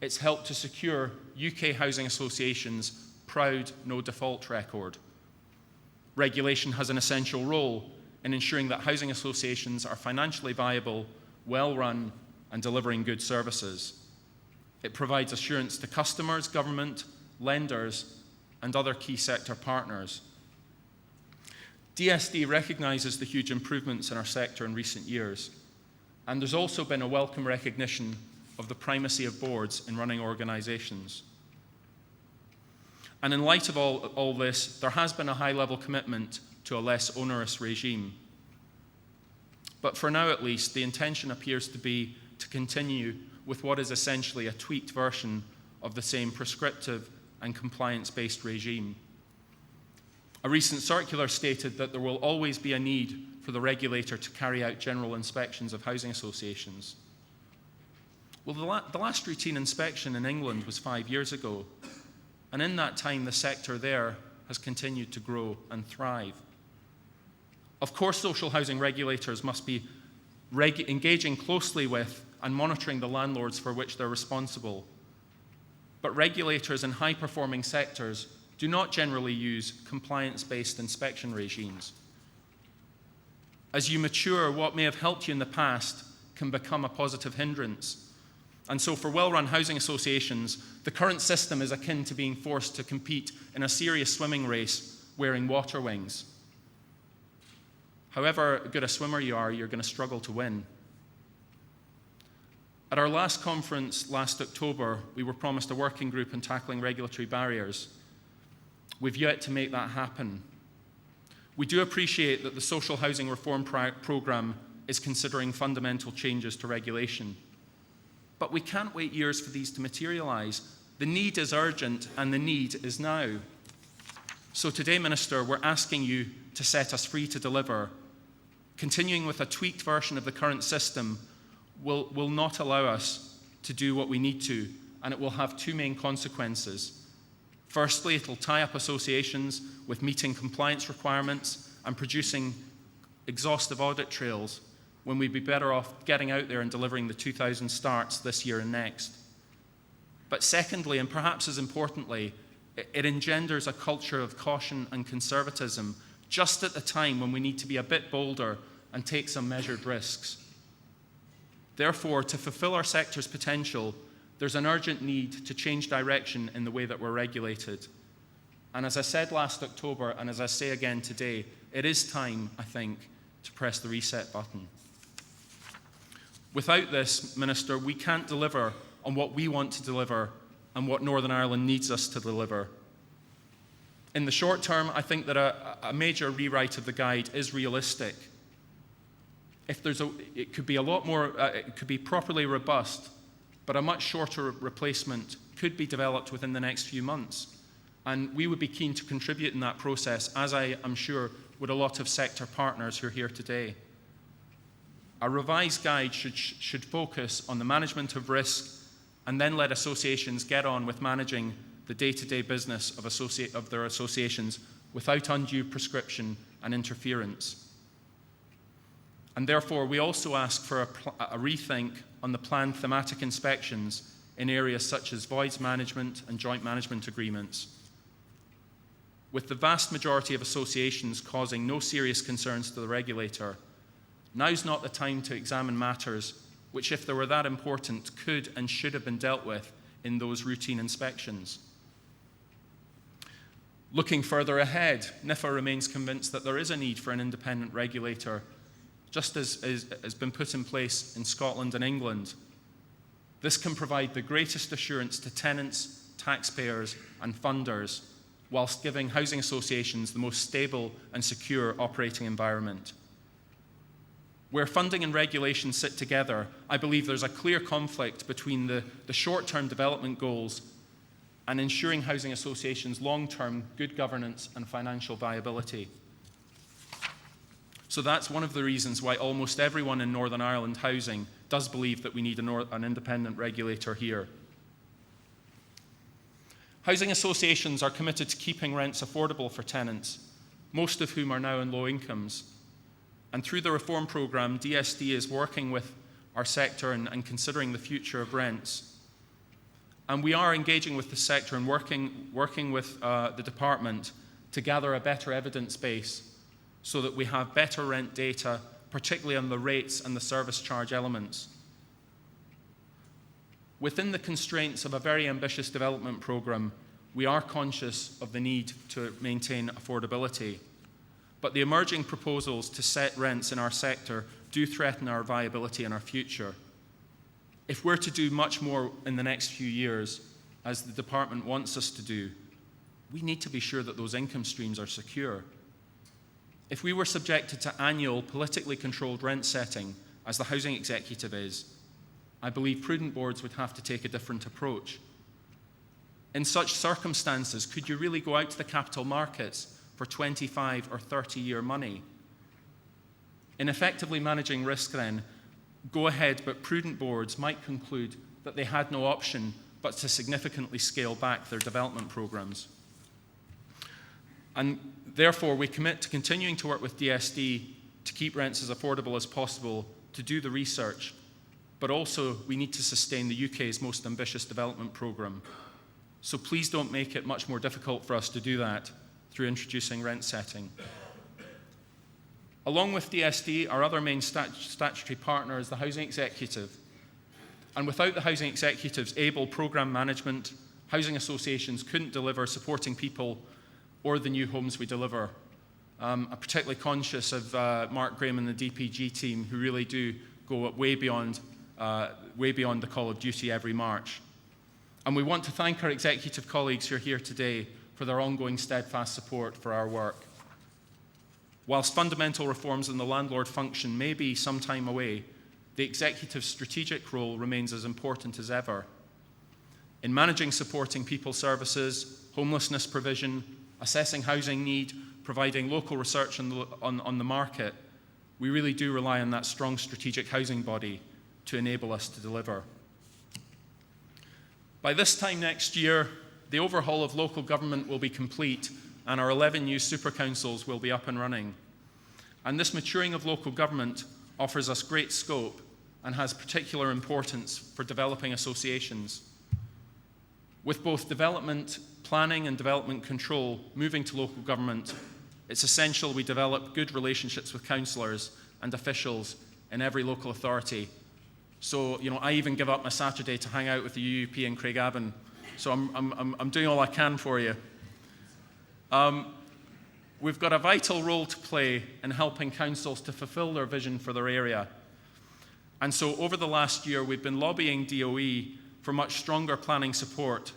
It's helped to secure UK housing associations' proud no default record. Regulation has an essential role in ensuring that housing associations are financially viable, well run, and delivering good services. It provides assurance to customers, government, lenders, and other key sector partners. DSD recognises the huge improvements in our sector in recent years, and there's also been a welcome recognition of the primacy of boards in running organisations. And in light of all this, there has been a high-level commitment to a less onerous regime. But for now at least, the intention appears to be to continue with what is essentially a tweaked version of the same prescriptive and compliance-based regime. A recent circular stated that there will always be a need for the regulator to carry out general inspections of housing associations. Well, the last routine inspection in England was 5 years ago, and in that time the sector there has continued to grow and thrive. Of course, social housing regulators must be engaging closely with and monitoring the landlords for which they're responsible. But regulators in high-performing sectors do not generally use compliance-based inspection regimes. As you mature, what may have helped you in the past can become a positive hindrance. And so for well-run housing associations, the current system is akin to being forced to compete in a serious swimming race wearing water wings. However good a swimmer you are, you're going to struggle to win. At our last conference last October, we were promised a working group on tackling regulatory barriers. We've yet to make that happen. We do appreciate that the Social Housing Reform Programme is considering fundamental changes to regulation. But we can't wait years for these to materialise. The need is urgent and the need is now. So today, Minister, we're asking you to set us free to deliver. Continuing with a tweaked version of the current system will not allow us to do what we need to, and it will have two main consequences. Firstly, it'll tie up associations with meeting compliance requirements and producing exhaustive audit trails when we'd be better off getting out there and delivering the 2,000 starts this year and next. But secondly, and perhaps as importantly, it engenders a culture of caution and conservatism just at the time when we need to be a bit bolder and take some measured risks. Therefore, to fulfill our sector's potential, there's an urgent need to change direction in the way that we're regulated. And as I said last October, and as I say again today, it is time, I think, to press the reset button. Without this, Minister, we can't deliver on what we want to deliver and what Northern Ireland needs us to deliver. In the short term, I think that a major rewrite of the guide is realistic. It could be a lot more, it could be properly robust, but a much shorter replacement could be developed within the next few months. And we would be keen to contribute in that process, as I am sure would a lot of sector partners who are here today. A revised guide should focus on the management of risk and then let associations get on with managing the day-to-day business of their associations without undue prescription and interference. And therefore, we also ask for a rethink on the planned thematic inspections in areas such as voids management and joint management agreements. With the vast majority of associations causing no serious concerns to the regulator, now's not the time to examine matters which, if they were that important, could and should have been dealt with in those routine inspections. Looking further ahead, NIFA remains convinced that there is a need for an independent regulator, just as has been put in place in Scotland and England. This can provide the greatest assurance to tenants, taxpayers, and funders, whilst giving housing associations the most stable and secure operating environment. Where funding and regulation sit together, I believe there's a clear conflict between the short-term development goals and ensuring housing associations' long-term good governance and financial viability. So that's one of the reasons why almost everyone in Northern Ireland housing does believe that we need an independent regulator here. Housing associations are committed to keeping rents affordable for tenants, most of whom are now on low incomes. And through the reform programme, DSD is working with our sector and considering the future of rents. And we are engaging with the sector and working with the department to gather a better evidence base so that we have better rent data, particularly on the rates and the service charge elements. Within the constraints of a very ambitious development programme, we are conscious of the need to maintain affordability. But the emerging proposals to set rents in our sector do threaten our viability and our future. If we're to do much more in the next few years, as the department wants us to do, we need to be sure that those income streams are secure. If we were subjected to annual, politically controlled rent setting, as the housing executive is, I believe prudent boards would have to take a different approach. In such circumstances, could you really go out to the capital markets for 25 or 30-year money? In effectively managing risk then, go ahead, but prudent boards might conclude that they had no option but to significantly scale back their development programmes. And therefore, we commit to continuing to work with DSD to keep rents as affordable as possible, to do the research, but also we need to sustain the UK's most ambitious development programme. So please don't make it much more difficult for us to do that through introducing rent setting. Along with DSD, our other main statutory partner is the Housing Executive. And without the Housing Executive's able programme management, housing associations couldn't deliver supporting people or the new homes we deliver. I'm particularly conscious of Mark Graham and the DPG team, who really do go way beyond the call of duty every March. And we want to thank our executive colleagues who are here today for their ongoing steadfast support for our work. Whilst fundamental reforms in the landlord function may be some time away, the executive's strategic role remains as important as ever. In managing supporting people services, homelessness provision, assessing housing need, providing local research on the market, we really do rely on that strong strategic housing body, to enable us to deliver. By this time next year, the overhaul of local government will be complete and our 11 new super councils will be up and running. And this maturing of local government offers us great scope and has particular importance for developing associations. With both development planning and development control moving to local government, it's essential we develop good relationships with councillors and officials in every local authority. So, I even give up my Saturday to hang out with the UUP in Craigavon. So I'm doing all I can for you. We've got a vital role to play in helping councils to fulfil their vision for their area. And so over the last year, we've been lobbying DOE for much stronger planning support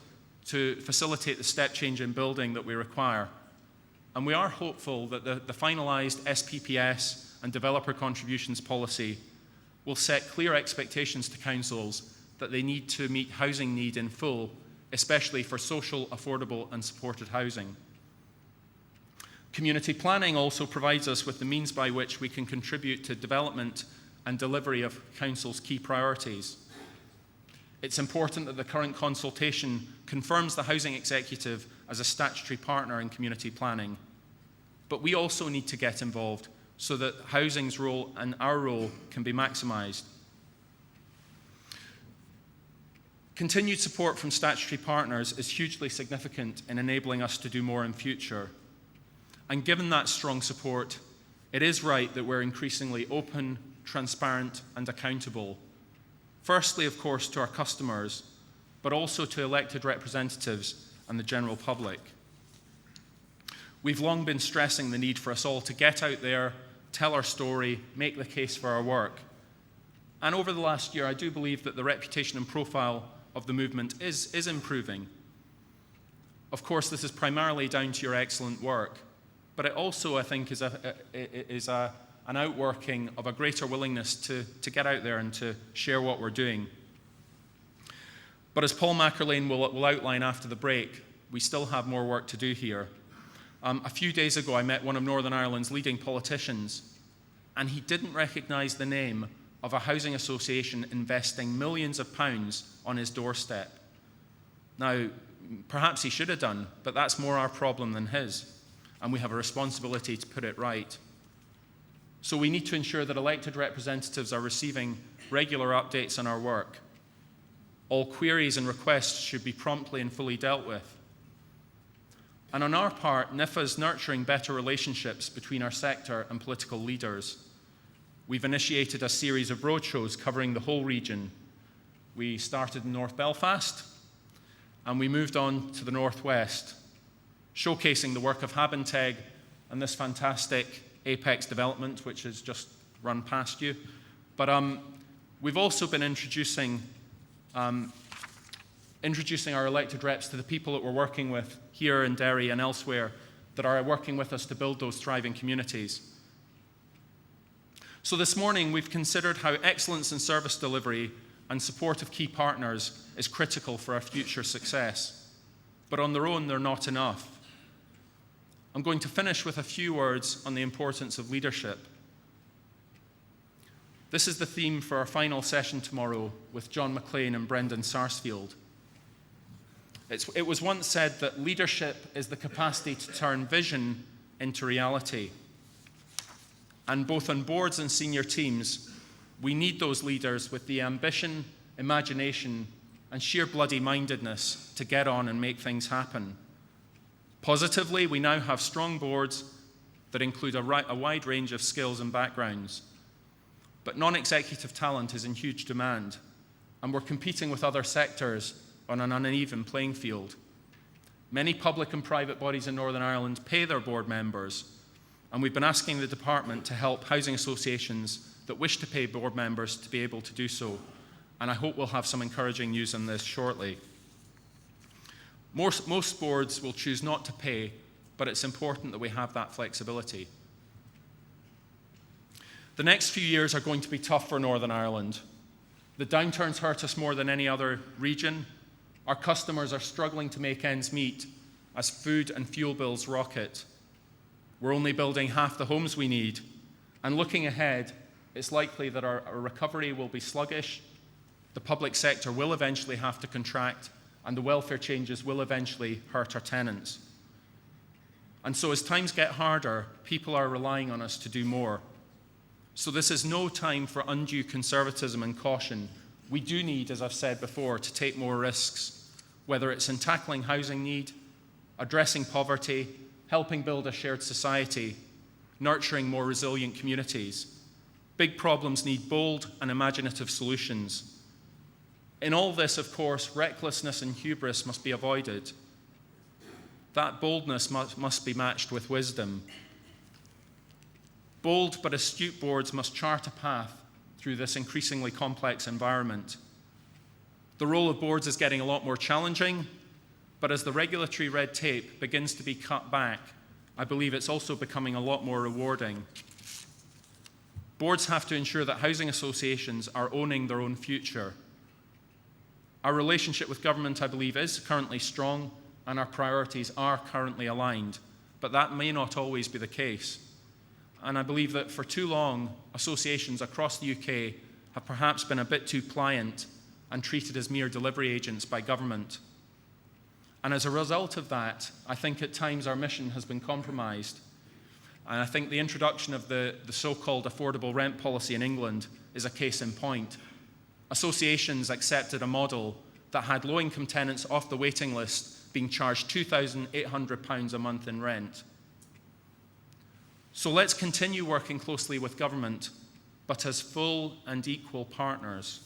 to facilitate the step change in building that we require. And we are hopeful that the finalised SPPS and developer contributions policy will set clear expectations to councils that they need to meet housing need in full, especially for social, affordable and supported housing. Community planning also provides us with the means by which we can contribute to development and delivery of Council's key priorities. It's important that the current consultation confirms the Housing Executive as a statutory partner in community planning. But we also need to get involved so that housing's role and our role can be maximised. Continued support from statutory partners is hugely significant in enabling us to do more in future. And given that strong support, it is right that we're increasingly open, transparent and accountable. Firstly, of course, to our customers, but also to elected representatives and the general public. We've long been stressing the need for us all to get out there, tell our story, make the case for our work. And over the last year, I do believe that the reputation and profile of the movement is improving. Of course, this is primarily down to your excellent work, but it also, I think, is an outworking of a greater willingness to get out there and to share what we're doing. But as Paul Mackerlane will outline after the break, we still have more work to do here. A few days ago, I met one of Northern Ireland's leading politicians, and he didn't recognise the name of a housing association investing millions of pounds on his doorstep. Now, perhaps he should have done, but that's more our problem than his, and we have a responsibility to put it right. So we need to ensure that elected representatives are receiving regular updates on our work. All queries and requests should be promptly and fully dealt with. And on our part, NIFA is nurturing better relationships between our sector and political leaders. We've initiated a series of roadshows covering the whole region. We started in North Belfast, and we moved on to the Northwest, showcasing the work of Habenteg and this fantastic Apex development, which has just run past you. But we've also been introducing our elected reps to the people that we're working with here in Derry and elsewhere that are working with us to build those thriving communities. So this morning, we've considered how excellence in service delivery and support of key partners is critical for our future success. But on their own, they're not enough. I'm going to finish with a few words on the importance of leadership. This is the theme for our final session tomorrow with John McLean and Brendan Sarsfield. It was once said that leadership is the capacity to turn vision into reality. And both on boards and senior teams, we need those leaders with the ambition, imagination, and sheer bloody mindedness to get on and make things happen. Positively, we now have strong boards that include a wide range of skills and backgrounds. But non-executive talent is in huge demand, and we're competing with other sectors on an uneven playing field. Many public and private bodies in Northern Ireland pay their board members, and we've been asking the department to help housing associations that wish to pay board members to be able to do so. And I hope we'll have some encouraging news on this shortly. Most boards will choose not to pay, but it's important that we have that flexibility. The next few years are going to be tough for Northern Ireland. The downturns hurt us more than any other region. Our customers are struggling to make ends meet as food and fuel bills rocket. We're only building half the homes we need. And looking ahead, it's likely that our recovery will be sluggish, the public sector will eventually have to contract, and the welfare changes will eventually hurt our tenants. And so as times get harder, people are relying on us to do more. So this is no time for undue conservatism and caution. We do need, as I've said before, to take more risks, whether it's in tackling housing need, addressing poverty, helping build a shared society, nurturing more resilient communities. Big problems need bold and imaginative solutions. In all this, of course, recklessness and hubris must be avoided. That boldness must be matched with wisdom. Bold but astute boards must chart a path through this increasingly complex environment. The role of boards is getting a lot more challenging, but as the regulatory red tape begins to be cut back, I believe it's also becoming a lot more rewarding. Boards have to ensure that housing associations are owning their own future. Our relationship with government, I believe, is currently strong, and our priorities are currently aligned, but that may not always be the case. And I believe that for too long, associations across the UK have perhaps been a bit too pliant and treated as mere delivery agents by government. And as a result of that, I think at times our mission has been compromised. And I think the introduction of the so-called affordable rent policy in England is a case in point. Associations accepted a model that had low-income tenants off the waiting list being charged £2,800 a month in rent. So let's continue working closely with government, but as full and equal partners.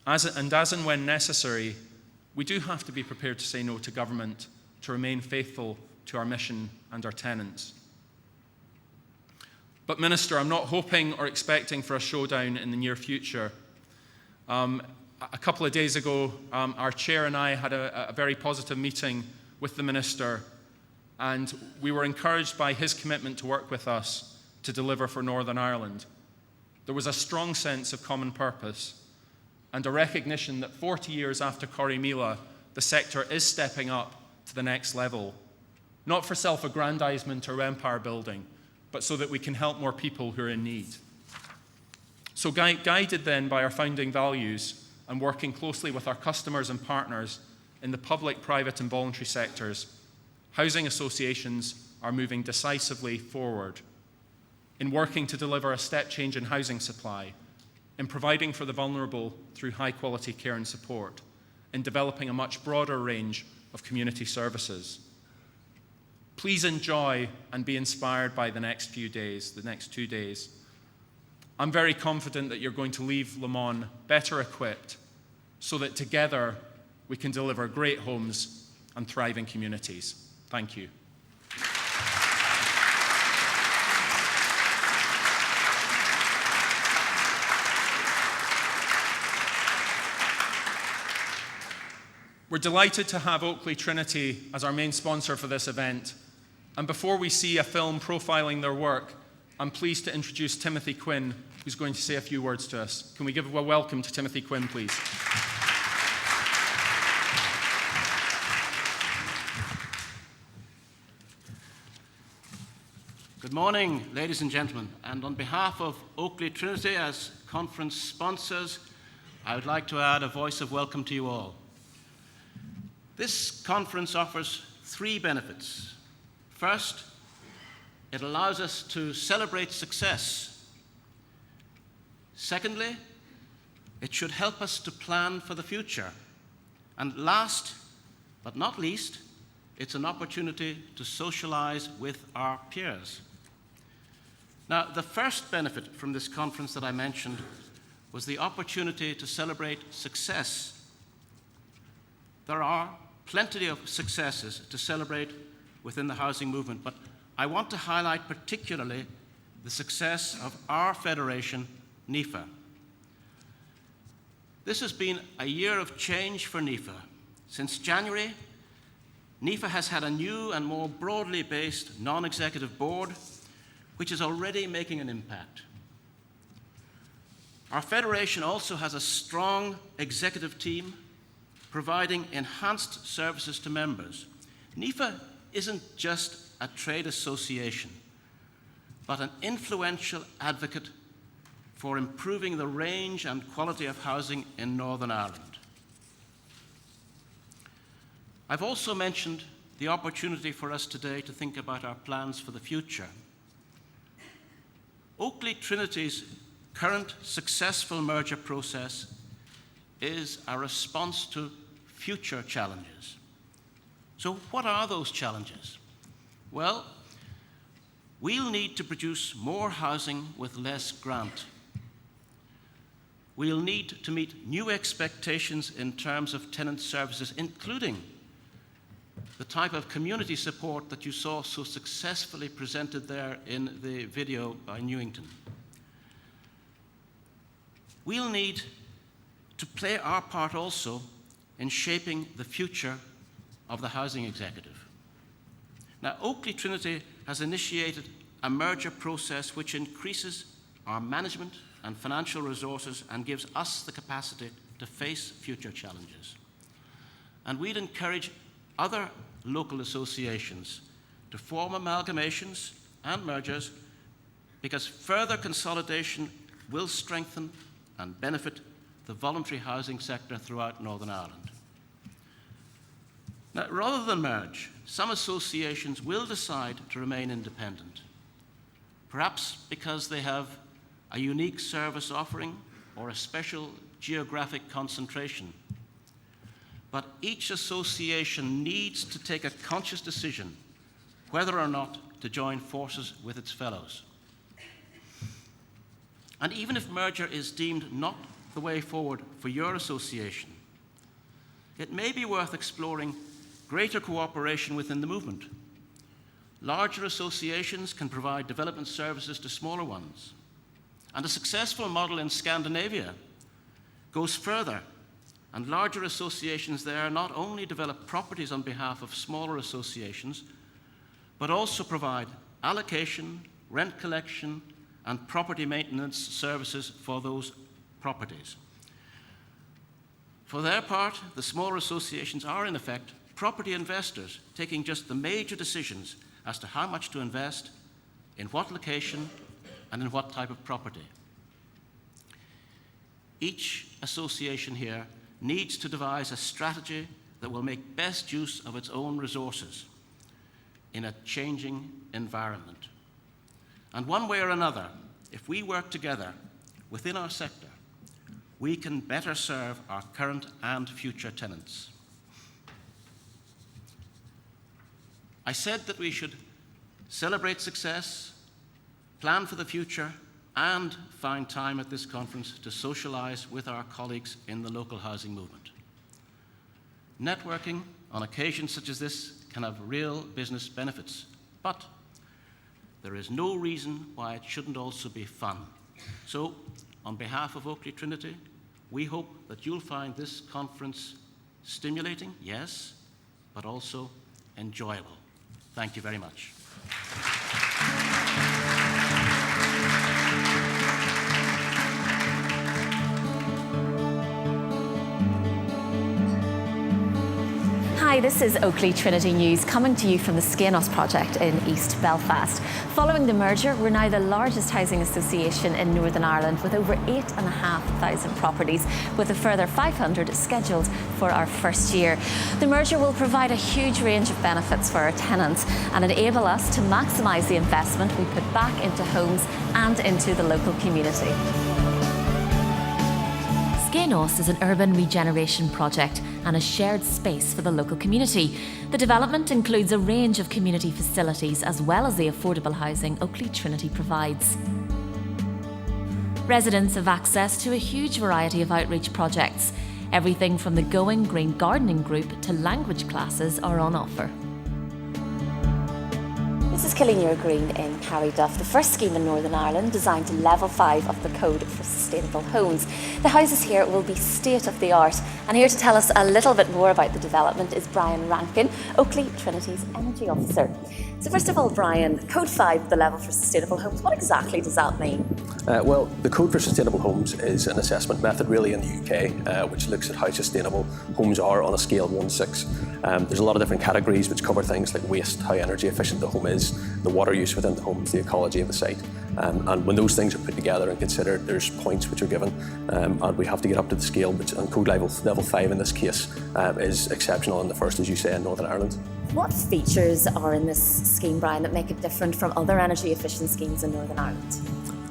As and when necessary, we do have to be prepared to say no to government to remain faithful to our mission and our tenants. But Minister, I'm not hoping or expecting for a showdown in the near future. A couple of days ago, our chair and I had a very positive meeting with the Minister, and we were encouraged by his commitment to work with us to deliver for Northern Ireland. There was a strong sense of common purpose and a recognition that 40 years after Corrymeela, the sector is stepping up to the next level, not for self-aggrandizement or empire building, but so that we can help more people who are in need. So guided then by our founding values and working closely with our customers and partners in the public, private and voluntary sectors, housing associations are moving decisively forward in working to deliver a step change in housing supply, in providing for the vulnerable through high-quality care and support, in developing a much broader range of community services. Please enjoy and be inspired by the next 2 days. I'm very confident that you're going to leave Le Mans better equipped so that together we can deliver great homes and thriving communities. Thank you. We're delighted to have Oakley Trinity as our main sponsor for this event. And before we see a film profiling their work, I'm pleased to introduce Timothy Quinn, who's going to say a few words to us. Can we give a welcome to Timothy Quinn, please? Good morning, ladies and gentlemen. And on behalf of Oakley Trinity as conference sponsors, I would like to add a voice of welcome to you all. This conference offers 3 benefits. First, it allows us to celebrate success. Secondly, it should help us to plan for the future. And last but not least, it's an opportunity to socialize with our peers. Now, the first benefit from this conference that I mentioned was the opportunity to celebrate success. There are plenty of successes to celebrate within the housing movement, but I want to highlight particularly the success of our federation, NIFA. This has been a year of change for NIFA. Since January, NIFA has had a new and more broadly based non-executive board, which is already making an impact. Our federation also has a strong executive team providing enhanced services to members. NIFA isn't just a trade association, but an influential advocate for improving the range and quality of housing in Northern Ireland. I've also mentioned the opportunity for us today to think about our plans for the future. Oakley Trinity's current successful merger process is a response to future challenges. So what are those challenges? Well, we'll need to produce more housing with less grant. We'll need to meet new expectations in terms of tenant services, including the type of community support that you saw so successfully presented there in the video by Newington. We'll need to play our part also in shaping the future of the housing executive. Now, Oakley Trinity has initiated a merger process which increases our management and financial resources and gives us the capacity to face future challenges. And we'd encourage other local associations to form amalgamations and mergers, because further consolidation will strengthen and benefit the voluntary housing sector throughout Northern Ireland. Now, rather than merge, some associations will decide to remain independent, perhaps because they have a unique service offering or a special geographic concentration. But each association needs to take a conscious decision whether or not to join forces with its fellows. And even if merger is deemed not the way forward for your association, it may be worth exploring greater cooperation within the movement. Larger associations can provide development services to smaller ones. And a successful model in Scandinavia goes further, and larger associations there not only develop properties on behalf of smaller associations, but also provide allocation, rent collection, and property maintenance services for those properties. For their part, the smaller associations are in effect property investors taking just the major decisions as to how much to invest, in what location, and in what type of property. Each association here needs to devise a strategy that will make best use of its own resources in a changing environment. And one way or another, if we work together within our sector, we can better serve our current and future tenants. I said that we should celebrate success, plan for the future, and find time at this conference to socialise with our colleagues in the local housing movement. Networking on occasions such as this can have real business benefits, but there is no reason why it shouldn't also be fun. So, on behalf of Oakley Trinity, we hope that you'll find this conference stimulating, yes, but also enjoyable. Thank you very much. Hi, this is Oakley Trinity News coming to you from the Keynote project in East Belfast. Following the merger, we're now the largest housing association in Northern Ireland with over 8,500 properties, with a further 500 scheduled for our first year. The merger will provide a huge range of benefits for our tenants and enable us to maximise the investment we put back into homes and into the local community. Keynote is an urban regeneration project and a shared space for the local community. The development includes a range of community facilities as well as the affordable housing Oakley Trinity provides. Residents have access to a huge variety of outreach projects. Everything from the Going Green Gardening Group to language classes are on offer. This is Killinure Green in Carryduff, the first scheme in Northern Ireland designed to level 5 of the Code for Sustainable Homes. The houses here will be state-of-the-art, and here to tell us a little bit more about the development is Brian Rankin, Oakley Trinity's Energy Officer. So first of all, Brian, Code 5, the level for sustainable homes, what exactly does that mean? Well, the Code for Sustainable Homes is an assessment method really in the UK which looks at how sustainable homes are on a scale of 1-6. There's a lot of different categories which cover things like waste, how energy efficient the home is, the water use within the homes, the ecology of the site. And when those things are put together and considered, there's points which are given, and we have to get up to the scale, which on code level 5 in this case is exceptional, and the first, as you say, in Northern Ireland. What features are in this scheme, Brian, that make it different from other energy efficient schemes in Northern Ireland?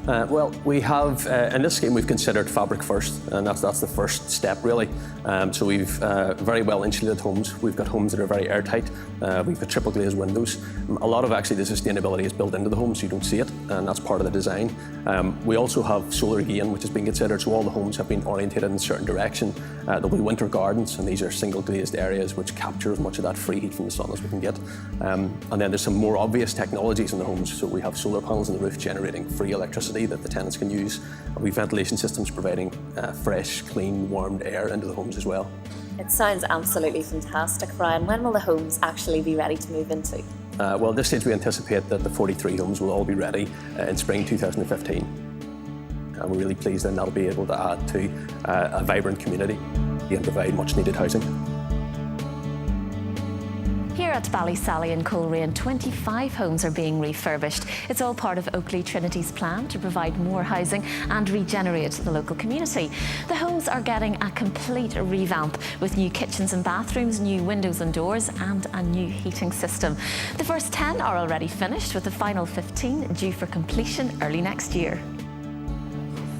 Well, we have, in this scheme, we've considered fabric first, and that's the first step, really. So we've very well insulated homes. We've got homes that are very airtight. We've got triple glazed windows. A lot of actually the sustainability is built into the home, so you don't see it, and that's part of the design. We also have solar gain, which has been considered, so all the homes have been orientated in a certain direction. There'll be winter gardens, and these are single glazed areas which capture as much of that free heat from the sun as we can get. And then there's some more obvious technologies in the homes, so we have solar panels on the roof generating free electricity that the tenants can use. We've ventilation systems providing fresh, clean, warmed air into the homes as well. It sounds absolutely fantastic, Brian. When will the homes actually be ready to move into? Well, at this stage we anticipate that the 43 homes will all be ready in spring 2015. And we're really pleased then that'll be able to add to a vibrant community and provide much needed housing. Here at Ballysally in Coleraine, 25 homes are being refurbished. It's all part of Oakley Trinity's plan to provide more housing and regenerate the local community. The homes are getting a complete revamp with new kitchens and bathrooms, new windows and doors and a new heating system. The first 10 are already finished, with the final 15 due for completion early next year.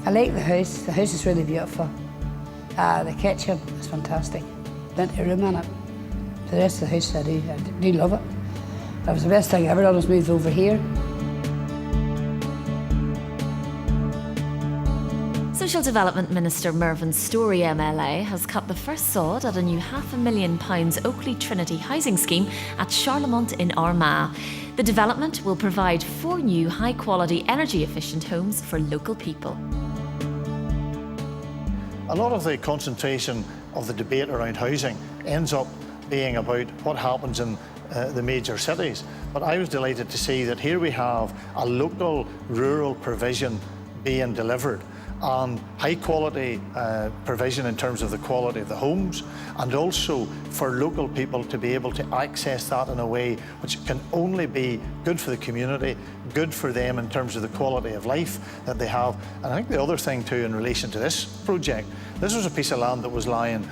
I like the house. The house is really beautiful. The kitchen is fantastic. Plenty of room in it. The rest of the house, I do love it. That was the best thing I ever done, was moved over here. Social Development Minister Mervyn Storey MLA has cut the first sod at a new £500,000 Oakley Trinity housing scheme at Charlemont in Armagh. The development will provide 4 new high-quality, energy-efficient homes for local people. A lot of the concentration of the debate around housing ends up being about what happens in the major cities. But I was delighted to see that here we have a local rural provision being delivered, and high quality provision in terms of the quality of the homes, and also for local people to be able to access that in a way which can only be good for the community, good for them in terms of the quality of life that they have. And I think the other thing too in relation to this project, this was a piece of land that was lying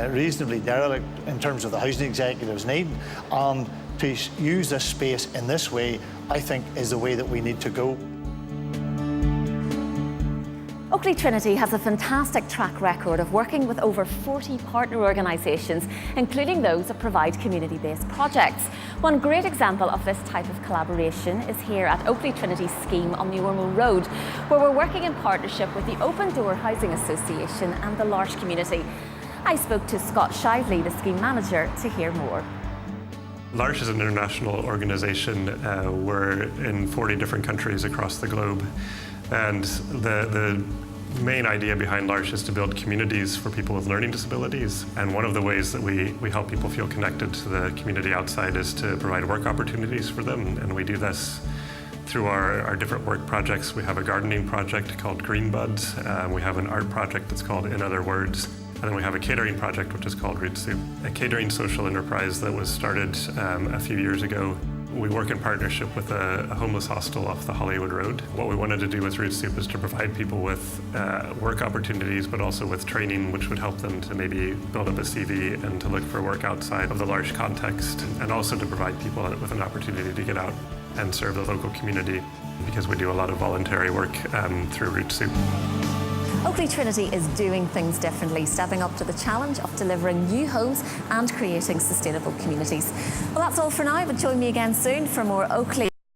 reasonably derelict in terms of the housing executive's need, and to use this space in this way, I think is the way that we need to go. Oakley Trinity has a fantastic track record of working with over 40 partner organisations, including those that provide community-based projects. One great example of this type of collaboration is here at Oakley Trinity's scheme on the Ormeau Road, where we're working in partnership with the Open Door Housing Association and the L'Arche community. I spoke to Scott Shively, the scheme manager, to hear more. L'Arche is an international organisation. We're in 40 different countries across the globe. And the main idea behind L'Arche is to build communities for people with learning disabilities. And one of the ways that we help people feel connected to the community outside is to provide work opportunities for them. And we do this through our different work projects. We have a gardening project called Green Buds. We have an art project that's called In Other Words. And then we have a catering project which is called Root Soup, a catering social enterprise that was started a few years ago. We work in partnership with a homeless hostel off the Hollywood Road. What we wanted to do with Root Soup is to provide people with work opportunities, but also with training which would help them to maybe build up a CV and to look for work outside of the L'Arche context, and also to provide people with an opportunity to get out and serve the local community, because we do a lot of voluntary work through Root Soup. Oakley Trinity is doing things differently, stepping up to the challenge of delivering new homes and creating sustainable communities. Well, that's all for now, but join me again soon for more Oakley.